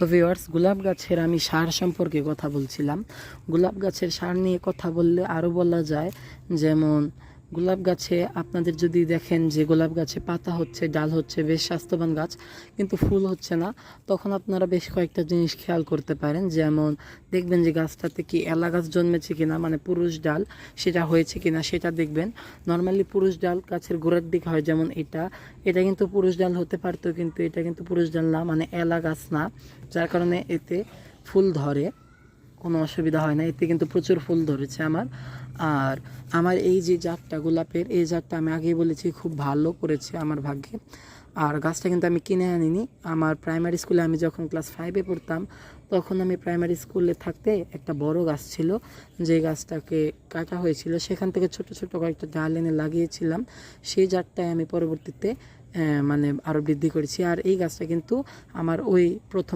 তো ভিউয়ার্স, গোলাপ গাছের আমি সার সম্পর্কে কথা বলছিলাম। গোলাপ গাছের সার নিয়ে কথা বললে আরও বলা যায়, যেমন গোলাপ গাছে আপনাদের যদি দেখেন যে গোলাপ গাছে পাতা হচ্ছে, ডাল হচ্ছে, বেশ স্বাস্থ্যবান গাছ, কিন্তু ফুল হচ্ছে না, তখন আপনারা বেশ কয়েকটা জিনিস খেয়াল করতে পারেন। যেমন দেখবেন যে গাছটাতে কি এলা গাছ জন্মেছে কিনা, মানে পুরুষ ডাল সেটা হয়েছে কিনা সেটা দেখবেন। নর্মালি পুরুষ ডাল গাছের গোড়ার দিকে হয়, যেমন এটা কিন্তু পুরুষ ডাল হতে পারতো, কিন্তু এটা কিন্তু পুরুষ ডাল না, মানে এলা গাছ না, যার কারণে এতে ফুল ধরে, কোনো অসুবিধা হয় না। এতে কিন্তু প্রচুর ফুল ধরেছে আমার। আর আমার এই যে জাতটা গোলাপের, এই জাতটা আমি আগেই বলেছি খুব ভালো করেছে আমার ভাগ্যে। আর গাছটা কিন্তু আমি কিনে আনিনি। আমার প্রাইমারি স্কুলে আমি যখন ক্লাস 5-এ পড়তাম, তখন আমি প্রাইমারি স্কুলে থাকতে একটা বড় গাছ ছিল, যে গাছটাকে কাটা হয়েছিল, সেখান থেকে ছোট ছোট কয়েকটা ডাল এনে লাগিয়েছিলাম। সেই জাতটাই আমি পরবর্তীতে মানে আরও বৃদ্ধি করেছি। আর এই গাছটা কিন্তু আমার ওই প্রথম